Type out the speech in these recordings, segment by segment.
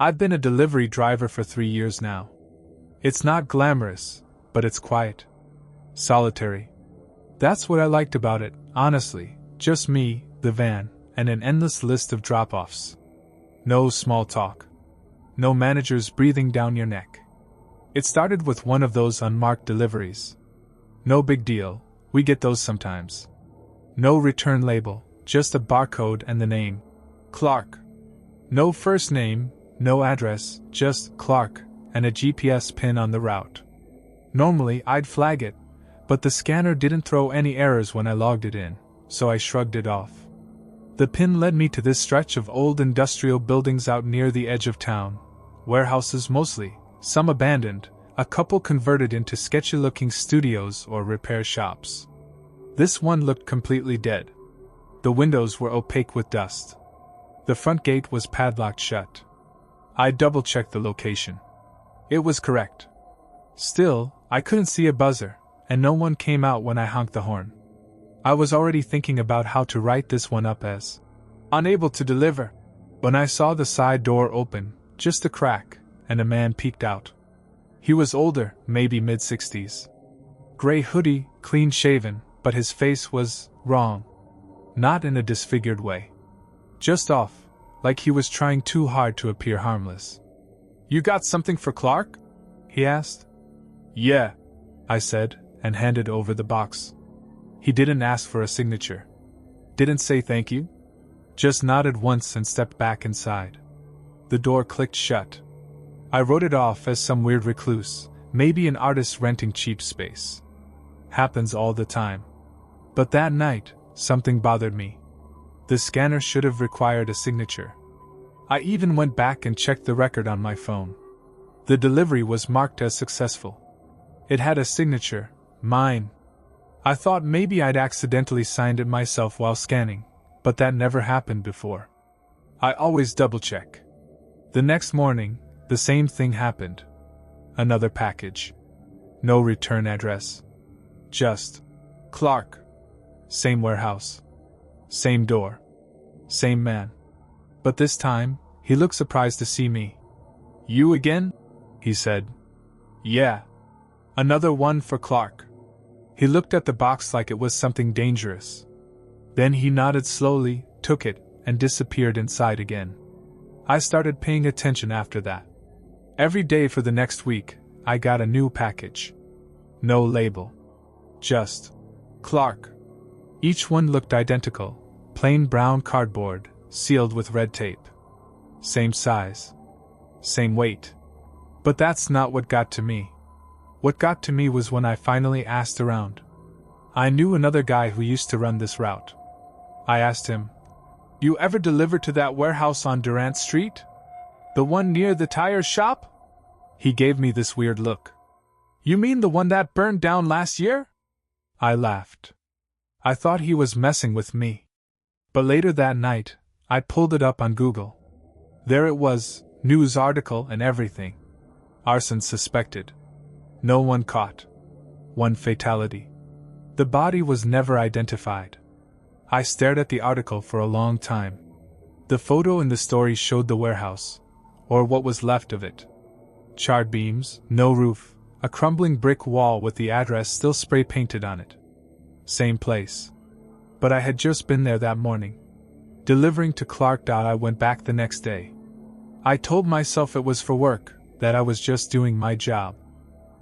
I've been a delivery driver for 3 years now. It's not glamorous, but it's quiet. Solitary. That's what I liked about it, honestly. Just me, the van, and an endless list of drop-offs. No small talk. No managers breathing down your neck. It started with one of those unmarked deliveries. No big deal, we get those sometimes. No return label, just a barcode and the name. Clark. No first name, no address, just Clark, and a GPS pin on the route. Normally I'd flag it, but the scanner didn't throw any errors when I logged it in, so I shrugged it off. The pin led me to this stretch of old industrial buildings out near the edge of town. Warehouses mostly, some abandoned, a couple converted into sketchy-looking studios or repair shops. This one looked completely dead. The windows were opaque with dust. The front gate was padlocked shut. I double-checked the location. It was correct. Still, I couldn't see a buzzer, and no one came out when I honked the horn. I was already thinking about how to write this one up as unable to deliver, when I saw the side door open, just a crack, and a man peeked out. He was older, maybe mid-60s. Gray hoodie, clean-shaven, but his face was wrong. Not in a disfigured way. Just off, like he was trying too hard to appear harmless. "You got something for Clark?" he asked. "Yeah," I said, and handed over the box. He didn't ask for a signature. Didn't say thank you. Just nodded once and stepped back inside. The door clicked shut. I wrote it off as some weird recluse, maybe an artist renting cheap space. Happens all the time. But that night, something bothered me. The scanner should have required a signature. I even went back and checked the record on my phone. The delivery was marked as successful. It had a signature, mine. I thought maybe I'd accidentally signed it myself while scanning, but that never happened before. I always double-check. The next morning, the same thing happened. Another package. No return address. Just Clark. Same warehouse. Same door. Same man. But this time, he looked surprised to see me. "You again?" he said. "Yeah. Another one for Clark." He looked at the box like it was something dangerous. Then he nodded slowly, took it, and disappeared inside again. I started paying attention after that. Every day for the next week, I got a new package. No label. Just Clark. Each one looked identical, plain brown cardboard, sealed with red tape. Same size. Same weight. But that's not what got to me. What got to me was when I finally asked around. I knew another guy who used to run this route. I asked him, "You ever deliver to that warehouse on Durant Street? The one near the tire shop?" He gave me this weird look. "You mean the one that burned down last year?" I laughed. I thought he was messing with me. But later that night, I pulled it up on Google. There it was, news article and everything. Arson suspected. No one caught. One fatality. The body was never identified. I stared at the article for a long time. The photo in the story showed the warehouse, or what was left of it. Charred beams, no roof, a crumbling brick wall with the address still spray painted on it. Same place. But I had just been there that morning. Delivering to Clark. I went back the next day. I told myself it was for work, that I was just doing my job.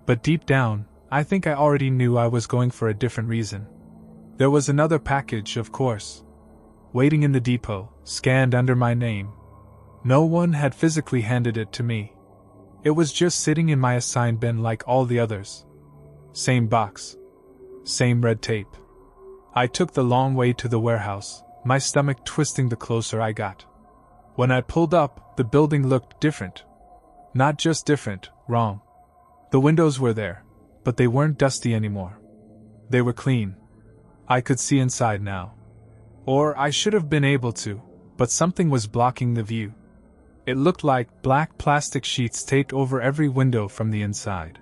But deep down, I think I already knew I was going for a different reason. There was another package, of course. Waiting in the depot, scanned under my name. No one had physically handed it to me. It was just sitting in my assigned bin like all the others. Same box. Same red tape. I took the long way to the warehouse, my stomach twisting the closer I got. When I pulled up, the building looked different. Not just different, wrong. The windows were there, but they weren't dusty anymore. They were clean. I could see inside now. Or I should have been able to, but something was blocking the view. It looked like black plastic sheets taped over every window from the inside.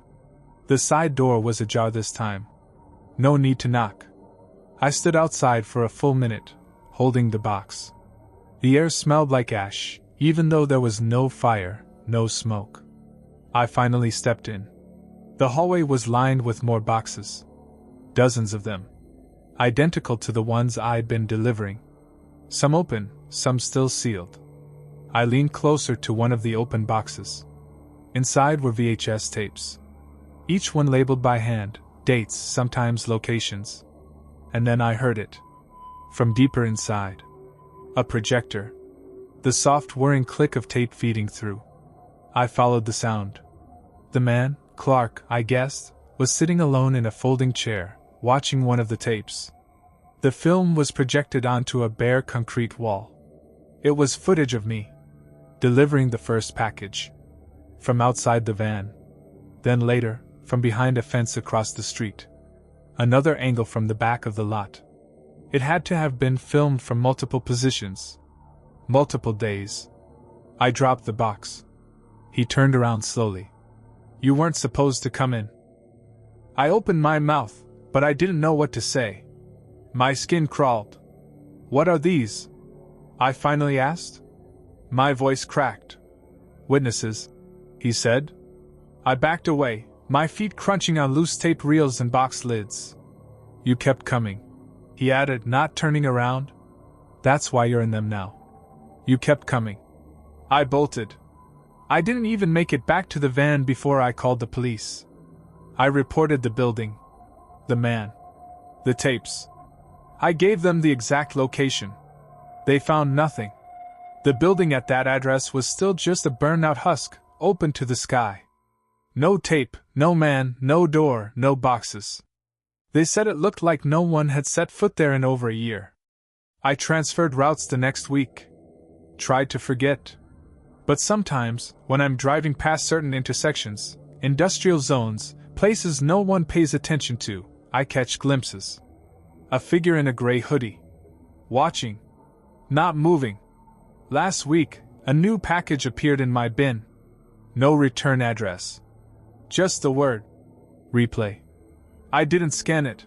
The side door was ajar this time. No need to knock. I stood outside for a full minute, holding the box. The air smelled like ash, even though there was no fire, no smoke. I finally stepped in. The hallway was lined with more boxes. Dozens of them. Identical to the ones I'd been delivering. Some open, some still sealed. I leaned closer to one of the open boxes. Inside were VHS tapes. Each one labeled by hand, dates, sometimes locations. And then I heard it. From deeper inside. A projector. The soft whirring click of tape feeding through. I followed the sound. The man, Clark, I guessed, was sitting alone in a folding chair, watching one of the tapes. The film was projected onto a bare concrete wall. It was footage of me delivering the first package. From outside the van. Then later, from behind a fence across the street. Another angle from the back of the lot. It had to have been filmed from multiple positions. Multiple days. I dropped the box. He turned around slowly. You weren't supposed to come in. I opened my mouth, but I didn't know what to say. My skin crawled. What are these? I finally asked. My voice cracked. Witnesses, he said. I backed away, my feet crunching on loose tape reels and box lids. You kept coming, he added, not turning around. That's why you're in them now. You kept coming. I bolted. I didn't even make it back to the van before I called the police. I reported the building. The man. The tapes. I gave them the exact location. They found nothing. The building at that address was still just a burned-out husk, open to the sky. No tape, no man, no door, no boxes. They said it looked like no one had set foot there in over a year. I transferred routes the next week. Tried to forget. But sometimes, when I'm driving past certain intersections, industrial zones, places no one pays attention to, I catch glimpses. A figure in a gray hoodie. Watching. Not moving. Last week, a new package appeared in my bin. No return address. Just the word. Replay. I didn't scan it.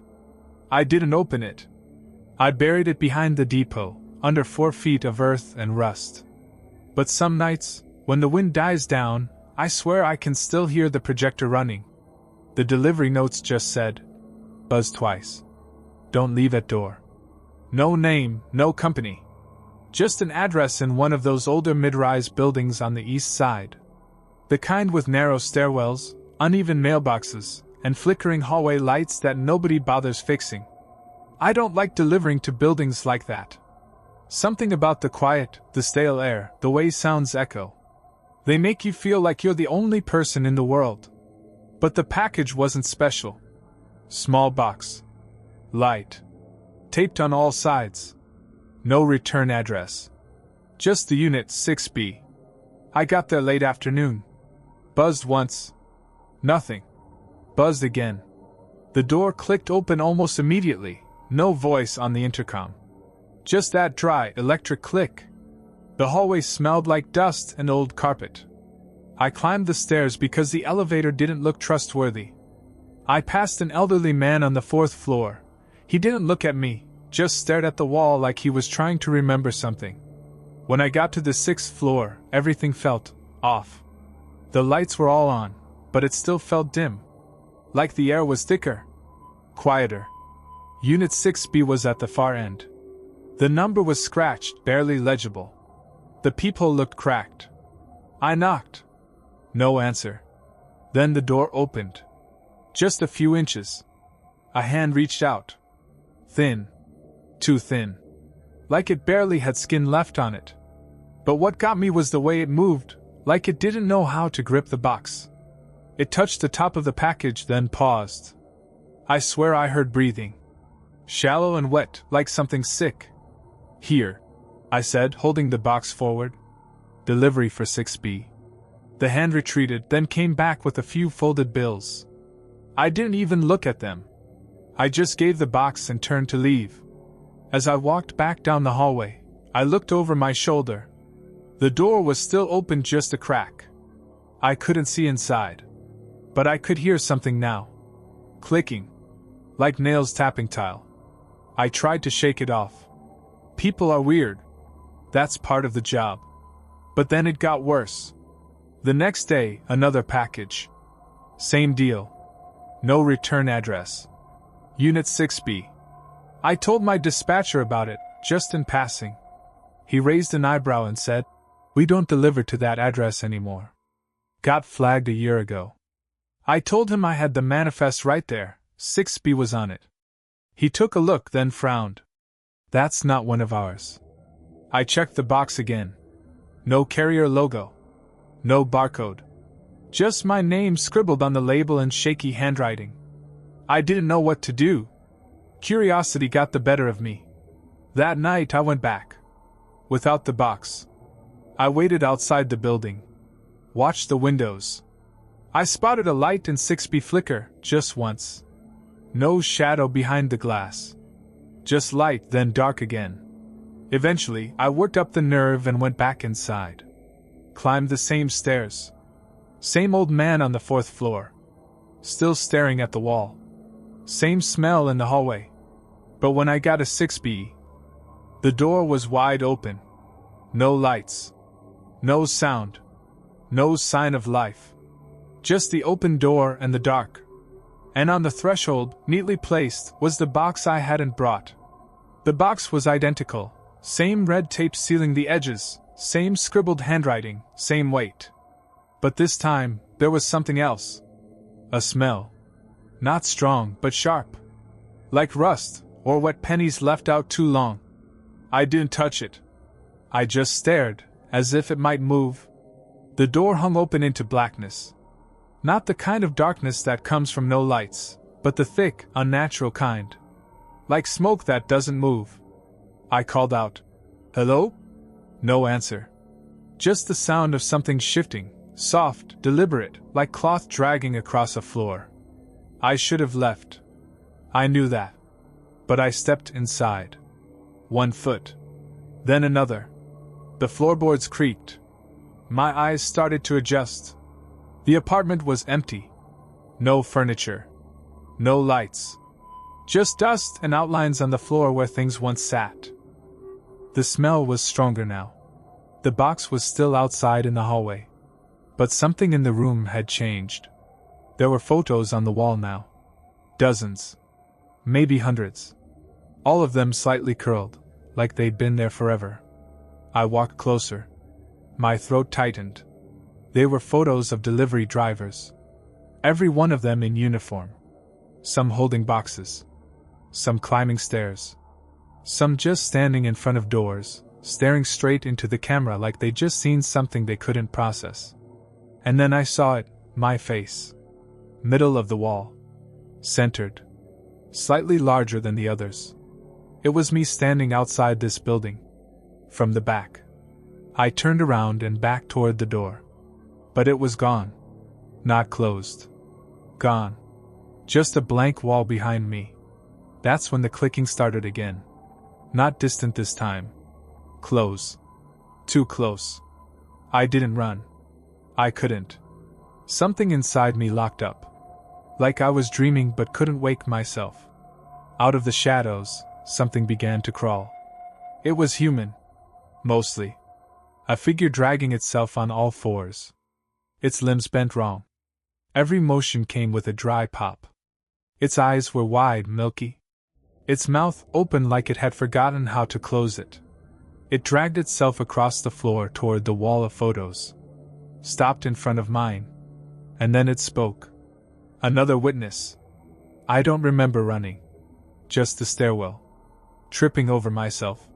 I didn't open it. I buried it behind the depot, under 4 feet of earth and rust. But some nights, when the wind dies down, I swear I can still hear the projector running. The delivery notes just said, buzz twice. Don't leave at door. No name, no company. Just an address in one of those older mid-rise buildings on the east side. The kind with narrow stairwells, uneven mailboxes, and flickering hallway lights that nobody bothers fixing. I don't like delivering to buildings like that. Something about the quiet, the stale air, the way sounds echo. They make you feel like you're the only person in the world. But the package wasn't special. Small box. Light. Taped on all sides. No return address. Just the unit 6B. I got there late afternoon. Buzzed once. Nothing. Buzzed again. The door clicked open almost immediately, no voice on the intercom. Just that dry, electric click. The hallway smelled like dust and old carpet. I climbed the stairs because the elevator didn't look trustworthy. I passed an elderly man on the 4th floor. He didn't look at me, just stared at the wall like he was trying to remember something. When I got to the 6th floor, everything felt off. The lights were all on, but it still felt dim. Like the air was thicker. Quieter. Unit 6B was at the far end. The number was scratched, barely legible. The peephole looked cracked. I knocked. No answer. Then the door opened. Just a few inches. A hand reached out. Thin. Too thin. Like it barely had skin left on it. But what got me was the way it moved, like it didn't know how to grip the box. It touched the top of the package, then paused. I swear I heard breathing. Shallow and wet, like something sick. Here, I said, holding the box forward. Delivery for 6B. The hand retreated, then came back with a few folded bills. I didn't even look at them. I just gave the box and turned to leave. As I walked back down the hallway, I looked over my shoulder. The door was still open, just a crack. I couldn't see inside. But I could hear something now. Clicking. Like nails tapping tile. I tried to shake it off. People are weird. That's part of the job. But then it got worse. The next day, another package. Same deal. No return address. Unit 6B. I told my dispatcher about it, just in passing. He raised an eyebrow and said, "We don't deliver to that address anymore. Got flagged a year ago." I told him I had the manifest right there, 6B was on it. He took a look, then frowned. "That's not one of ours." I checked the box again. No carrier logo. No barcode. Just my name scribbled on the label in shaky handwriting. I didn't know what to do. Curiosity got the better of me. That night I went back. Without the box. I waited outside the building. Watched the windows. I spotted a light in 6B flicker, just once. No shadow behind the glass. Just light, then dark again. Eventually, I worked up the nerve and went back inside. Climbed the same stairs. Same old man on the 4th floor. Still staring at the wall. Same smell in the hallway. But when I got to 6B, the door was wide open. No lights. No sound. No sign of life. Just the open door and the dark. And on the threshold, neatly placed, was the box I hadn't brought. The box was identical. Same red tape sealing the edges, same scribbled handwriting, same weight. But this time, there was something else. A smell. Not strong, but sharp. Like rust, or wet pennies left out too long. I didn't touch it. I just stared, as if it might move. The door hung open into blackness. Not the kind of darkness that comes from no lights, but the thick, unnatural kind. Like smoke that doesn't move. I called out, "Hello?" No answer. Just the sound of something shifting, soft, deliberate, like cloth dragging across a floor. I should have left. I knew that. But I stepped inside. 1 foot. Then another. The floorboards creaked. My eyes started to adjust. The apartment was empty. No furniture. No lights. Just dust and outlines on the floor where things once sat. The smell was stronger now. The box was still outside in the hallway. But something in the room had changed. There were photos on the wall now. Dozens. Maybe hundreds. All of them slightly curled, like they'd been there forever. I walked closer. My throat tightened. They were photos of delivery drivers. Every one of them in uniform. Some holding boxes. Some climbing stairs. Some just standing in front of doors, staring straight into the camera like they'd just seen something they couldn't process. And then I saw it, my face. Middle of the wall. Centered. Slightly larger than the others. It was me standing outside this building. From the back. I turned around and back toward the door. But it was gone. Not closed. Gone. Just a blank wall behind me. That's when the clicking started again. Not distant this time. Close. Too close. I didn't run. I couldn't. Something inside me locked up. Like I was dreaming but couldn't wake myself. Out of the shadows, something began to crawl. It was human. Mostly. A figure dragging itself on all fours. Its limbs bent wrong. Every motion came with a dry pop. Its eyes were wide, milky. Its mouth open like it had forgotten how to close it. It dragged itself across the floor toward the wall of photos. Stopped in front of mine. And then it spoke. Another witness. I don't remember running. Just the stairwell. Tripping over myself.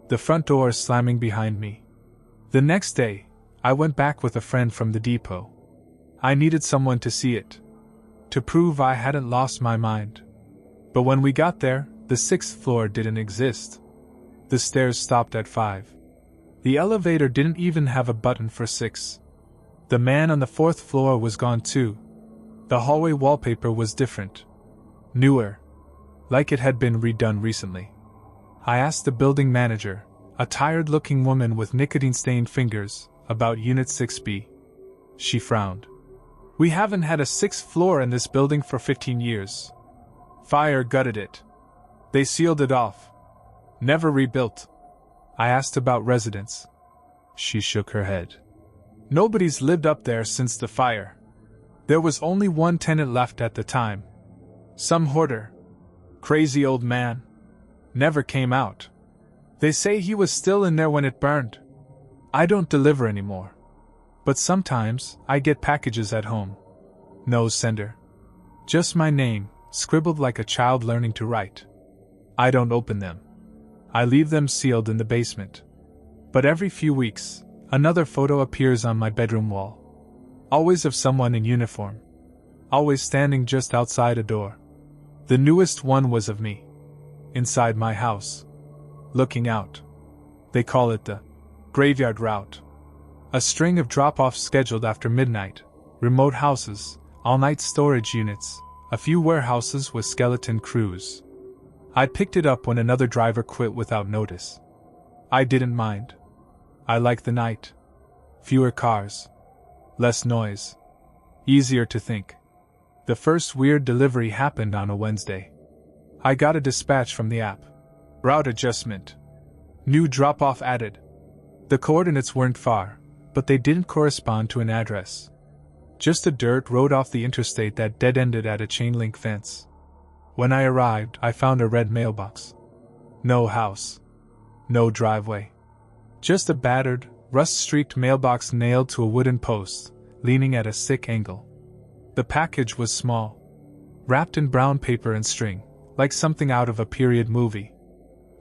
The front door slamming behind me. The next day, I went back with a friend from the depot. I needed someone to see it. To prove I hadn't lost my mind. But when we got there, the 6th floor didn't exist. The stairs stopped at 5. The elevator didn't even have a button for 6. The man on the 4th floor was gone too. The hallway wallpaper was different. Newer. Like it had been redone recently. I asked the building manager, a tired-looking woman with nicotine-stained fingers, about Unit 6B. She frowned. We haven't had a 6th floor in this building for 15 years. Fire gutted it. They sealed it off. Never rebuilt. I asked about residents. She shook her head. Nobody's lived up there since the fire. There was only one tenant left at the time. Some hoarder. Crazy old man. Never came out. They say he was still in there when it burned. I don't deliver anymore. But sometimes, I get packages at home. No sender. Just my name, scribbled like a child learning to write. I don't open them. I leave them sealed in the basement. But every few weeks, another photo appears on my bedroom wall. Always of someone in uniform. Always standing just outside a door. The newest one was of me. Inside my house. Looking out. They call it the graveyard route. A string of drop-offs scheduled after midnight, remote houses, all-night storage units, a few warehouses with skeleton crews. I picked it up when another driver quit without notice. I didn't mind. I like the night. Fewer cars. Less noise. Easier to think. The first weird delivery happened on a Wednesday. I got a dispatch from the app. Route adjustment. New drop-off added. The coordinates weren't far, but they didn't correspond to an address. Just a dirt road off the interstate that dead-ended at a chain-link fence. When I arrived, I found a red mailbox. No house. No driveway. Just a battered, rust-streaked mailbox nailed to a wooden post, leaning at a sick angle. The package was small. Wrapped in brown paper and string, like something out of a period movie.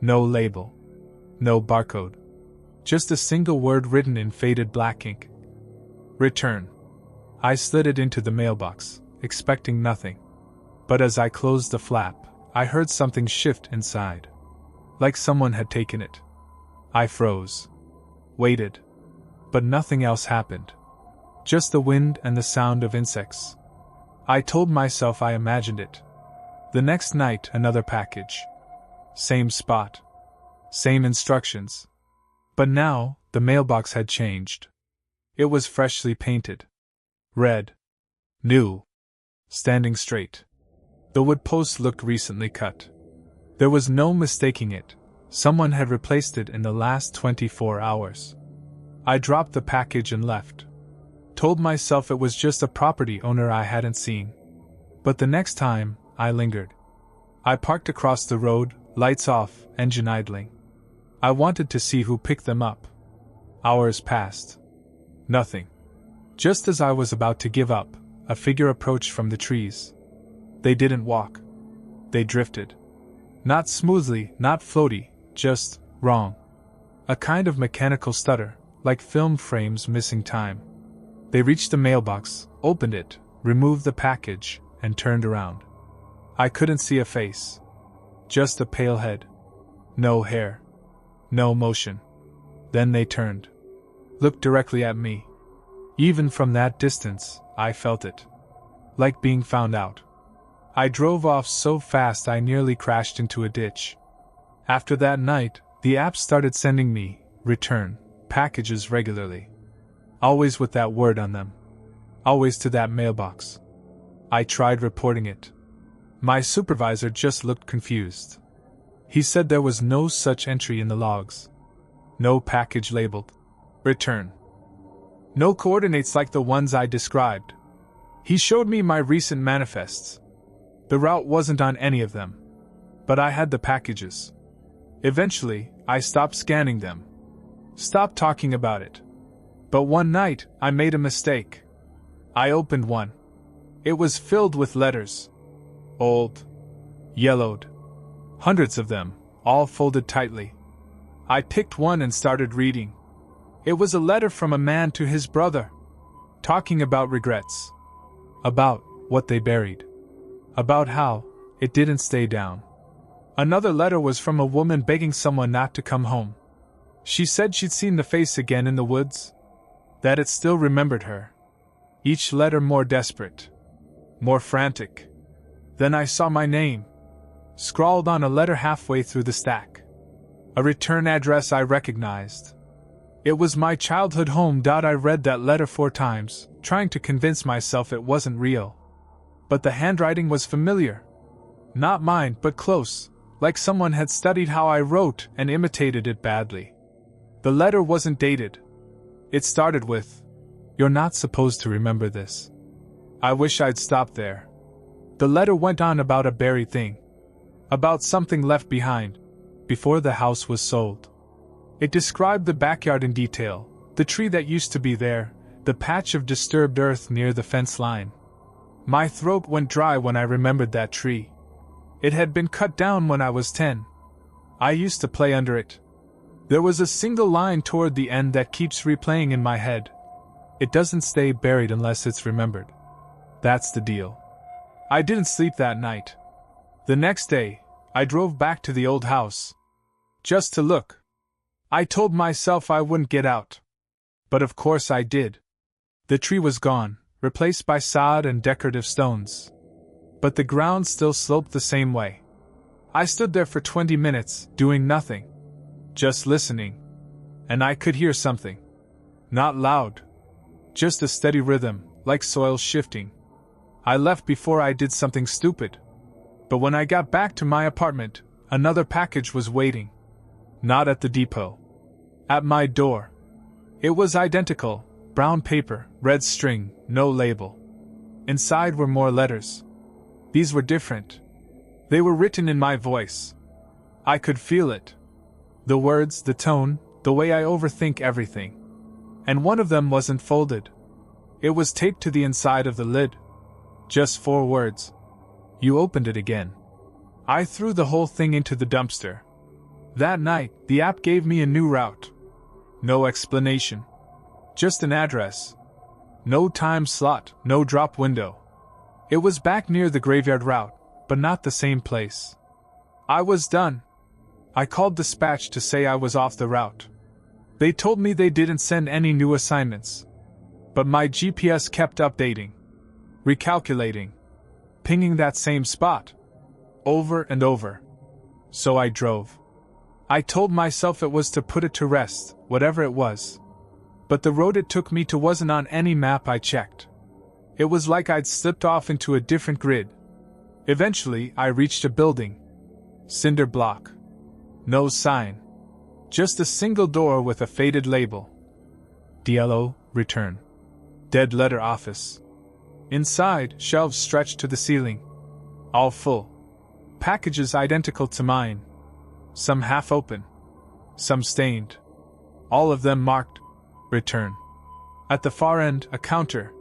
No label. No barcode. Just a single word written in faded black ink. Return. I slid it into the mailbox, expecting nothing. But as I closed the flap, I heard something shift inside. Like someone had taken it. I froze. Waited. But nothing else happened. Just the wind and the sound of insects. I told myself I imagined it. The next night, another package. Same spot. Same instructions. But now, the mailbox had changed. It was freshly painted. Red. New. Standing straight. The wood post looked recently cut. There was no mistaking it. Someone had replaced it in the last 24 hours. I dropped the package and left. Told myself it was just a property owner I hadn't seen. But the next time, I lingered. I parked across the road, lights off, engine idling. I wanted to see who picked them up. Hours passed. Nothing. Just as I was about to give up, a figure approached from the trees. They didn't walk. They drifted. Not smoothly, not floaty, just wrong. A kind of mechanical stutter, like film frames missing time. They reached the mailbox, opened it, removed the package, and turned around. I couldn't see a face. Just a pale head. No hair. No motion. Then they turned. Looked directly at me. Even from that distance, I felt it. Like being found out. I drove off so fast I nearly crashed into a ditch. After that night, the app started sending me, return, packages regularly. Always with that word on them. Always to that mailbox. I tried reporting it. My supervisor just looked confused. He said there was no such entry in the logs. No package labeled return. No coordinates like the ones I described. He showed me my recent manifests. The route wasn't on any of them. But I had the packages. Eventually, I stopped scanning them. Stopped talking about it. But one night, I made a mistake. I opened one. It was filled with letters. Old. Yellowed. Hundreds of them, all folded tightly. I picked one and started reading. It was a letter from a man to his brother. Talking about regrets. About what they buried. About how it didn't stay down. Another letter was from a woman begging someone not to come home. She said she'd seen the face again in the woods. That it still remembered her. Each letter more desperate. More frantic. Then I saw my name. Scrawled on a letter halfway through the stack. A return address I recognized. It was my childhood home. I read that letter 4 times, trying to convince myself it wasn't real. But the handwriting was familiar. Not mine, but close, like someone had studied how I wrote and imitated it badly. The letter wasn't dated. It started with, You're not supposed to remember this. I wish I'd stopped there. The letter went on about a buried thing. About something left behind, before the house was sold. It described the backyard in detail, the tree that used to be there, the patch of disturbed earth near the fence line. My throat went dry when I remembered that tree. It had been cut down when I was 10. I used to play under it. There was a single line toward the end that keeps replaying in my head. It doesn't stay buried unless it's remembered. That's the deal. I didn't sleep that night. The next day, I drove back to the old house. Just to look. I told myself I wouldn't get out. But of course I did. The tree was gone, replaced by sod and decorative stones. But the ground still sloped the same way. I stood there for 20 minutes, doing nothing. Just listening. And I could hear something. Not loud. Just a steady rhythm, like soil shifting. I left before I did something stupid. But when I got back to my apartment, another package was waiting. Not at the depot. At my door. It was identical, brown paper, red string, no label. Inside were more letters. These were different. They were written in my voice. I could feel it. The words, the tone, the way I overthink everything. And one of them wasn't folded. It was taped to the inside of the lid. Just 4 words. You opened it again. I threw the whole thing into the dumpster. That night, the app gave me a new route. No explanation. Just an address. No time slot, no drop window. It was back near the graveyard route, but not the same place. I was done. I called dispatch to say I was off the route. They told me they didn't send any new assignments. But my GPS kept updating. Recalculating. Pinging that same spot. Over and over. So I drove. I told myself it was to put it to rest, whatever it was. But the road it took me to wasn't on any map I checked. It was like I'd slipped off into a different grid. Eventually, I reached a building. Cinder block. No sign. Just a single door with a faded label. DLO, return. Dead letter office. Inside, shelves stretched to the ceiling. All full. Packages identical to mine. Some half open. Some stained. All of them marked, return. At the far end, a counter.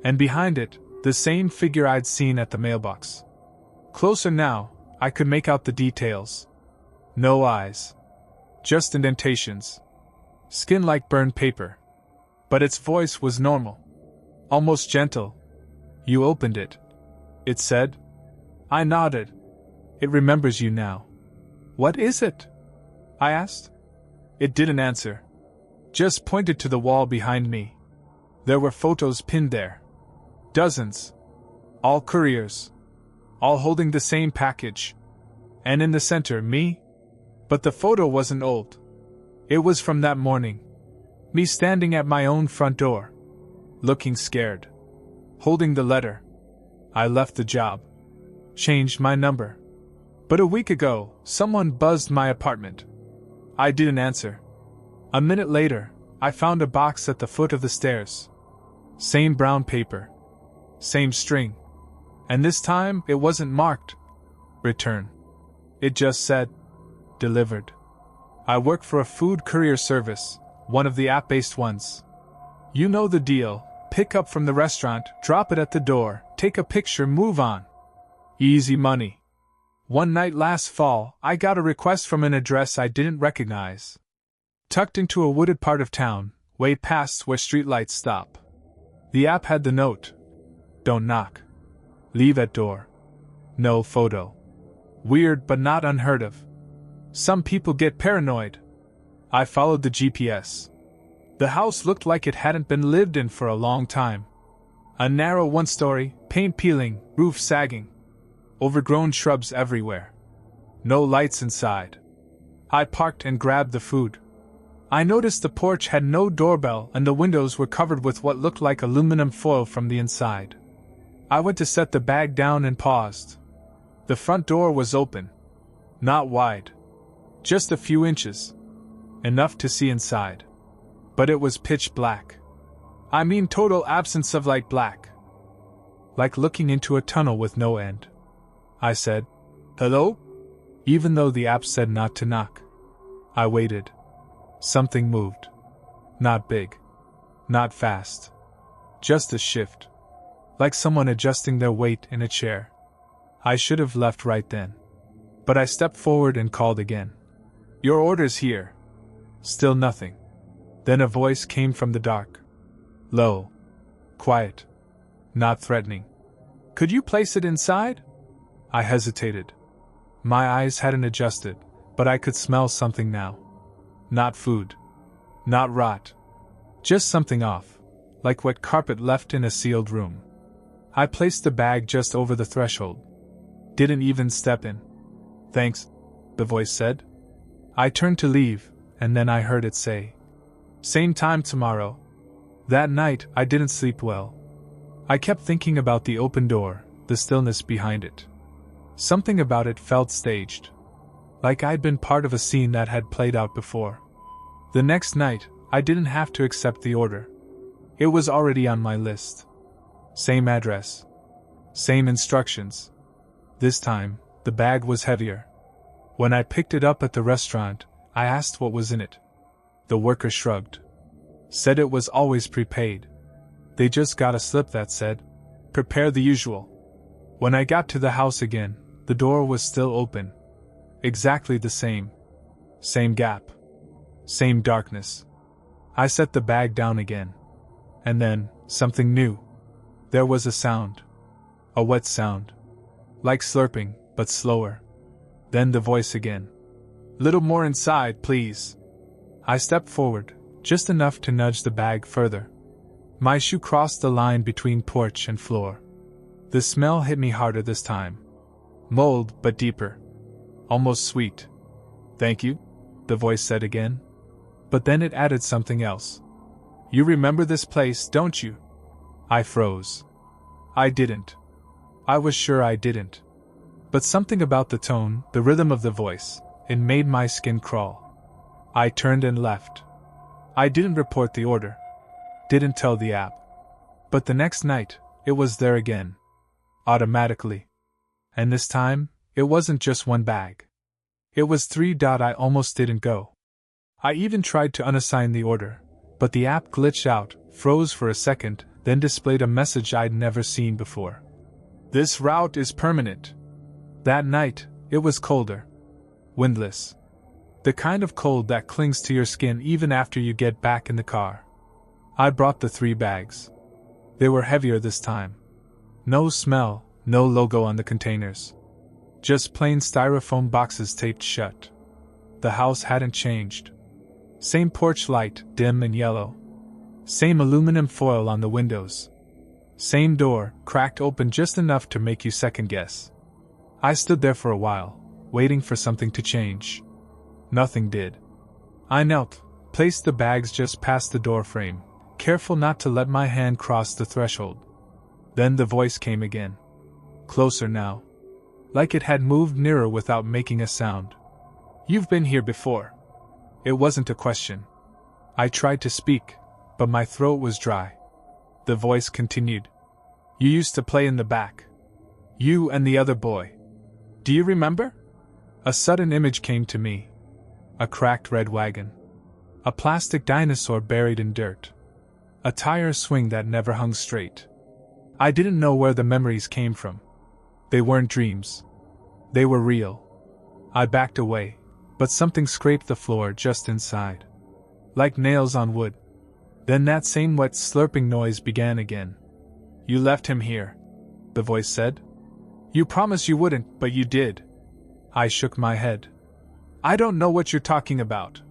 And behind it, the same figure I'd seen at the mailbox. Closer now, I could make out the details. No eyes. Just indentations. Skin like burned paper. But its voice was normal. Almost gentle. You opened it. It said. I nodded. It remembers you now. What is it? I asked. It didn't answer. Just pointed to the wall behind me. There were photos pinned there. Dozens. All couriers. All holding the same package. And in the center, me. But the photo wasn't old. It was from that morning. Me standing at my own front door. Looking scared. Holding the letter. I left the job. Changed my number. But a week ago, someone buzzed my apartment. I didn't answer. A minute later, I found a box at the foot of the stairs. Same brown paper. Same string. And this time, it wasn't marked return. It just said, delivered. I work for a food courier service, one of the app-based ones. You know the deal. Pick up from the restaurant, drop it at the door, take a picture, move on. Easy money. One night last fall, I got a request from an address I didn't recognize. Tucked into a wooded part of town, way past where streetlights stop. The app had the note. Don't knock. Leave at door. No photo. Weird but not unheard of. Some people get paranoid. I followed the GPS. The house looked like it hadn't been lived in for a long time. A narrow one-story, paint peeling, roof sagging. Overgrown shrubs everywhere. No lights inside. I parked and grabbed the food. I noticed the porch had no doorbell and the windows were covered with what looked like aluminum foil from the inside. I went to set the bag down and paused. The front door was open. Not wide. Just a few inches. Enough to see inside. But it was pitch black. I mean total absence of light black. Like looking into a tunnel with no end. I said, "Hello?" Even though the app said not to knock. I waited. Something moved. Not big. Not fast. Just a shift. Like someone adjusting their weight in a chair. I should have left right then. But I stepped forward and called again. "Your order's here." Still nothing. Then a voice came from the dark. Low. Quiet. Not threatening. "Could you place it inside?" I hesitated. My eyes hadn't adjusted, but I could smell something now. Not food. Not rot. Just something off, like wet carpet left in a sealed room. I placed the bag just over the threshold. Didn't even step in. "Thanks," the voice said. I turned to leave, and then I heard it say, "Same time tomorrow." That night, I didn't sleep well. I kept thinking about the open door, the stillness behind it. Something about it felt staged. Like I'd been part of a scene that had played out before. The next night, I didn't have to accept the order. It was already on my list. Same address. Same instructions. This time, the bag was heavier. When I picked it up at the restaurant, I asked what was in it. The worker shrugged. Said it was always prepaid. They just got a slip that said, "Prepare the usual." When I got to the house again, the door was still open. Exactly the same. Same gap. Same darkness. I set the bag down again. And then, something new. There was a sound. A wet sound. Like slurping, but slower. Then the voice again. "Little more inside, please." I stepped forward, just enough to nudge the bag further. My shoe crossed the line between porch and floor. The smell hit me harder this time. Mold, but deeper. Almost sweet. "Thank you," the voice said again. But then it added something else. "You remember this place, don't you?" I froze. I didn't. I was sure I didn't. But something about the tone, the rhythm of the voice, it made my skin crawl. I turned and left. I didn't report the order. Didn't tell the app. But the next night, it was there again. Automatically. And this time, it wasn't just one bag. It was 3. I almost didn't go. I even tried to unassign the order, but the app glitched out, froze for a second, then displayed a message I'd never seen before. "This route is permanent." That night, it was colder. Windless. The kind of cold that clings to your skin even after you get back in the car. I brought the 3 bags. They were heavier this time. No smell, no logo on the containers. Just plain styrofoam boxes taped shut. The house hadn't changed. Same porch light, dim and yellow. Same aluminum foil on the windows. Same door, cracked open just enough to make you second guess. I stood there for a while, waiting for something to change. Nothing did. I knelt, placed the bags just past the door frame, careful not to let my hand cross the threshold. Then the voice came again. Closer now. Like it had moved nearer without making a sound. "You've been here before." It wasn't a question. I tried to speak, but my throat was dry. The voice continued. "You used to play in the back. You and the other boy. Do you remember?" A sudden image came to me. A cracked red wagon. A plastic dinosaur buried in dirt. A tire swing that never hung straight. I didn't know where the memories came from. They weren't dreams. They were real. I backed away, but something scraped the floor just inside. Like nails on wood. Then that same wet slurping noise began again. "You left him here," the voice said. "You promised you wouldn't, but you did." I shook my head. "I don't know what you're talking about."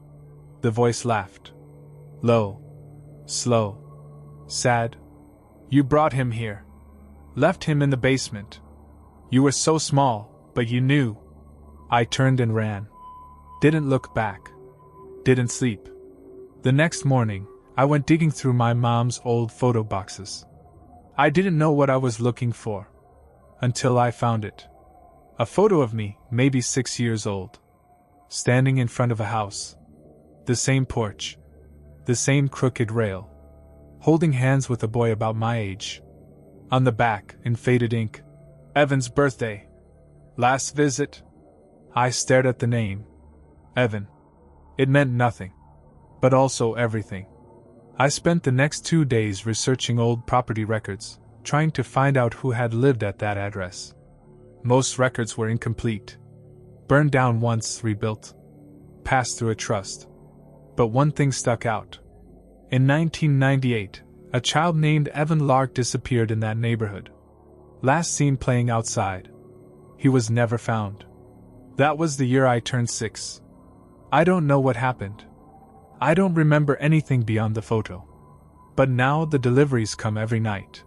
The voice laughed. Low. Slow. Sad. "You brought him here. Left him in the basement. You were so small, but you knew." I turned and ran. Didn't look back. Didn't sleep. The next morning, I went digging through my mom's old photo boxes. I didn't know what I was looking for. Until I found it. A photo of me, maybe 6 years old. Standing in front of a house. The same porch. The same crooked rail. holding hands with a boy about my age. On the back, in faded ink, Evan's birthday. Last visit. I stared at the name. Evan. It meant nothing. But also everything. I spent the next 2 days researching old property records, trying to find out who had lived at that address. Most records were incomplete. Burned down once, rebuilt. Passed through a trust. But one thing stuck out. In 1998, a child named Evan Lark disappeared in that neighborhood. Last seen playing outside. He was never found. That was the year I turned 6. I don't know what happened. I don't remember anything beyond the photo. But now the deliveries come every night.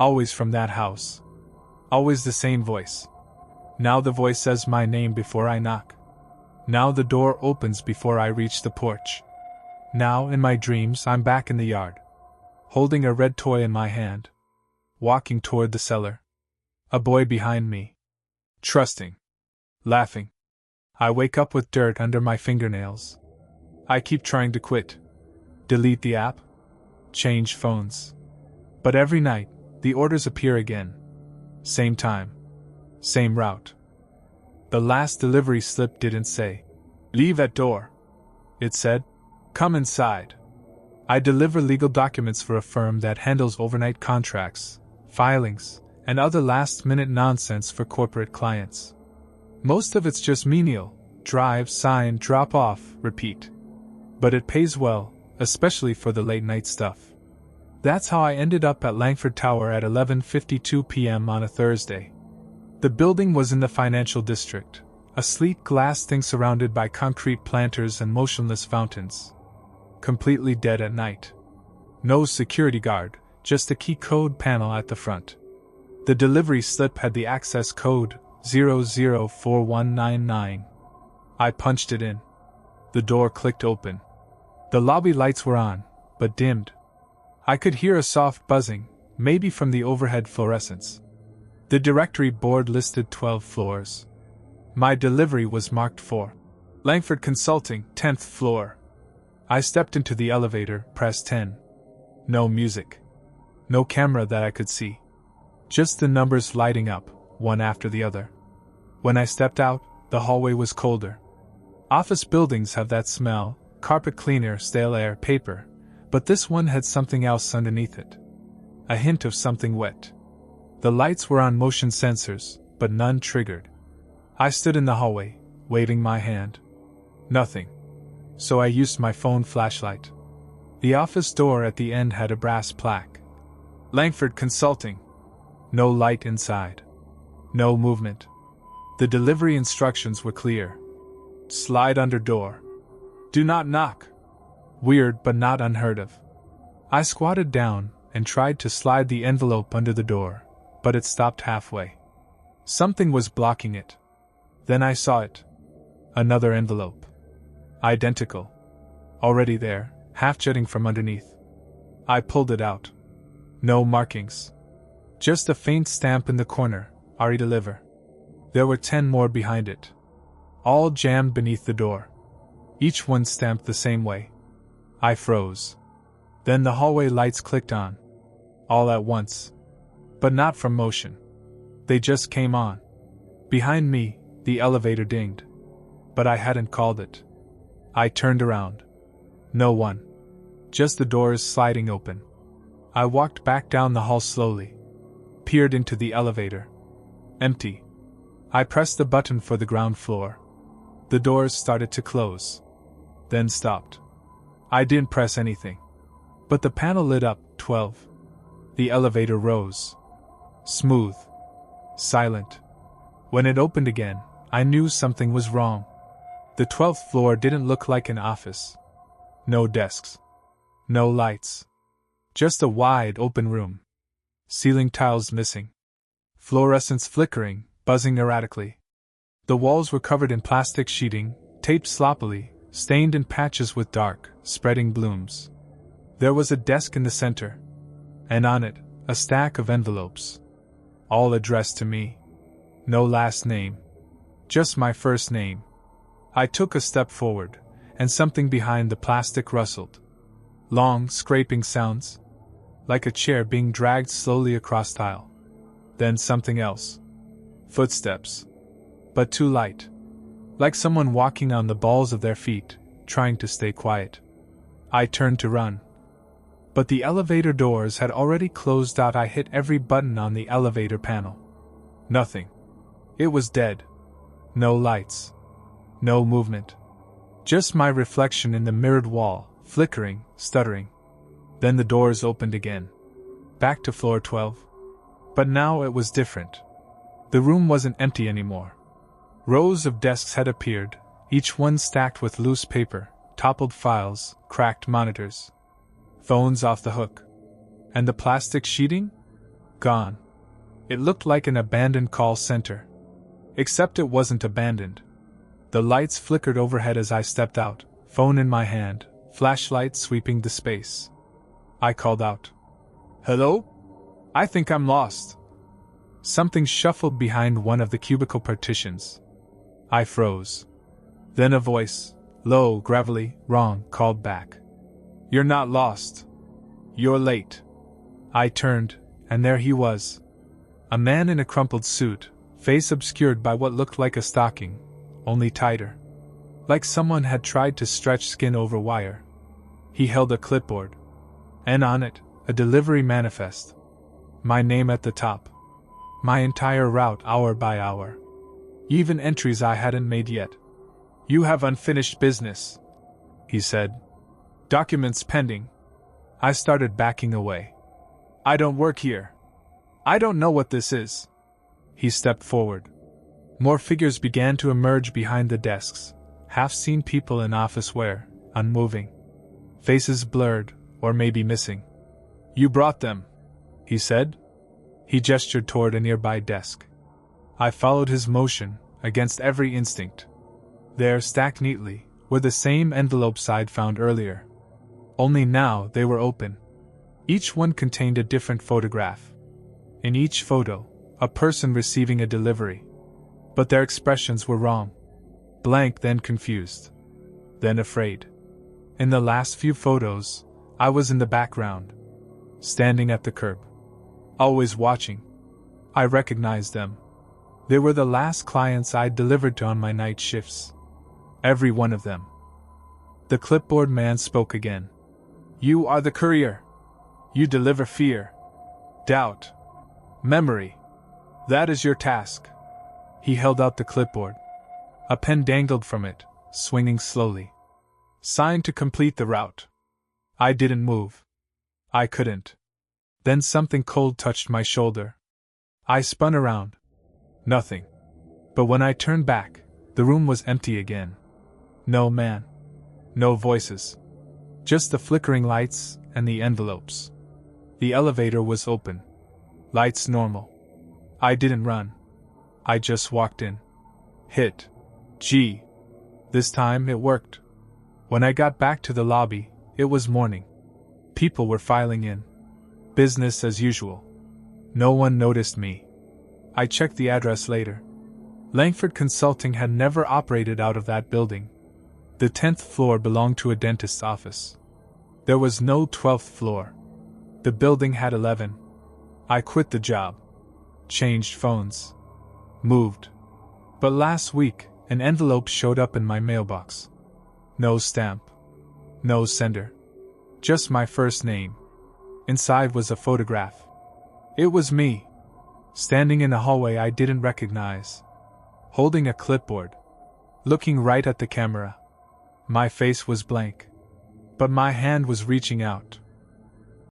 Always from that house. Always the same voice. Now the voice says my name before I knock. Now the door opens before I reach the porch. Now, in my dreams, I'm back in the yard, holding a red toy in my hand, walking toward the cellar. A boy behind me. Trusting. Laughing. I wake up with dirt under my fingernails. I keep trying to quit. Delete the app. Change phones. But every night, the orders appear again. Same time. Same route. The last delivery slip didn't say, "Leave at door." It said, "Come inside." I deliver legal documents for a firm that handles overnight contracts, filings, and other last-minute nonsense for corporate clients. Most of it's just menial: drive, sign, drop off, repeat. But it pays well, especially for the late-night stuff. That's how I ended up at Langford Tower at 11:52 p.m. on a Thursday. The building was in the financial district, a sleek glass thing surrounded by concrete planters and motionless fountains. Completely dead at night. No security guard, just a key code panel at the front. The delivery slip had the access code 004199. I punched it in. The door clicked open. The lobby lights were on, but dimmed. I could hear a soft buzzing, maybe from the overhead fluorescents. The directory board listed 12 floors. My delivery was marked for Langford Consulting, 10th floor. I stepped into the elevator, pressed 10. No music. No camera that I could see. Just the numbers lighting up, one after the other. When I stepped out, the hallway was colder. Office buildings have that smell: carpet cleaner, stale air, paper. But this one had something else underneath it. A hint of something wet. The lights were on motion sensors, but none triggered. I stood in the hallway, waving my hand. Nothing. So I used my phone flashlight. The office door at the end had a brass plaque. Langford Consulting. No light inside. No movement. The delivery instructions were clear. Slide under door. Do not knock. Weird but not unheard of. I squatted down and tried to slide the envelope under the door, but it stopped halfway. Something was blocking it. Then I saw it. Another envelope. Identical. Already there, half jutting from underneath. I pulled it out. No markings. Just a faint stamp in the corner, "Ari deliver." There were 10 more behind it. All jammed beneath the door. Each one stamped the same way. I froze. Then the hallway lights clicked on. All at once. But not from motion. They just came on. Behind me, the elevator dinged. But I hadn't called it. I turned around. No one. Just the doors sliding open. I walked back down the hall slowly. Peered into the elevator. Empty. I pressed the button for the ground floor. The doors started to close. Then stopped. I didn't press anything. But the panel lit up, 12. The elevator rose. Smooth. Silent. When it opened again, I knew something was wrong. The 12th floor didn't look like an office. No desks. No lights. Just a wide open room. Ceiling tiles missing. Fluorescents flickering, buzzing erratically. The walls were covered in plastic sheeting, taped sloppily, stained in patches with dark, spreading blooms. There was a desk in the center. And on it, a stack of envelopes. All addressed to me. No last name. Just my first name. I took a step forward, and something behind the plastic rustled. Long, scraping sounds. like a chair being dragged slowly across tile. Then something else. Footsteps. But too light. Like someone walking on the balls of their feet, trying to stay quiet. I turned to run. But the elevator doors had already closed out. I hit every button on the elevator panel. Nothing. It was dead. No lights. No movement. Just my reflection in the mirrored wall, flickering, stuttering. Then the doors opened again. Back to floor 12. But now it was different. The room wasn't empty anymore. Rows of desks had appeared, each one stacked with loose paper, toppled files, cracked monitors. Phones off the hook. And the plastic sheeting? Gone. It looked like an abandoned call center. Except it wasn't abandoned. The lights flickered overhead as I stepped out, phone in my hand, flashlight sweeping the space. I called out. "Hello? I think I'm lost." Something shuffled behind one of the cubicle partitions. I froze. Then a voice, low, gravelly, wrong, called back. "You're not lost. You're late." I turned, and there he was. A man in a crumpled suit, face obscured by what looked like a stocking, only tighter. Like someone had tried to stretch skin over wire. He held a clipboard. And on it, a delivery manifest. My name at the top. My entire route hour by hour. Even entries I hadn't made yet. "You have unfinished business," he said. "Documents pending." I started backing away. "I don't work here. I don't know what this is." He stepped forward. More figures began to emerge behind the desks, half-seen people in office wear, unmoving. Faces blurred, or maybe missing. "You brought them," he said. He gestured toward a nearby desk. I followed his motion, against every instinct. There, stacked neatly, were the same envelopes I'd found earlier. Only now they were open. Each one contained a different photograph. In each photo, a person receiving a delivery. But their expressions were wrong. Blank, then confused. Then afraid. In the last few photos, I was in the background. Standing at the curb. Always watching. I recognized them. They were the last clients I'd delivered to on my night shifts. Every one of them. The clipboard man spoke again. "You are the courier. You deliver fear, doubt, memory. That is your task." He held out the clipboard. A pen dangled from it, swinging slowly. "Sign to complete the route." I didn't move. I couldn't. Then something cold touched my shoulder. I spun around. Nothing. But when I turned back, the room was empty again. No man. No voices. Just the flickering lights and the envelopes. The elevator was open. Lights normal. I didn't run. I just walked in. Hit. G. This time it worked. When I got back to the lobby, it was morning. People were filing in. Business as usual. No one noticed me. I checked the address later. Langford Consulting had never operated out of that building. The 10th floor belonged to a dentist's office. There was no 12th floor. The building had 11. I quit the job. Changed phones. Moved. But last week, an envelope showed up in my mailbox. No stamp. No sender. Just my first name. Inside was a photograph. It was me. Standing in a hallway I didn't recognize. Holding a clipboard. Looking right at the camera. My face was blank. But my hand was reaching out.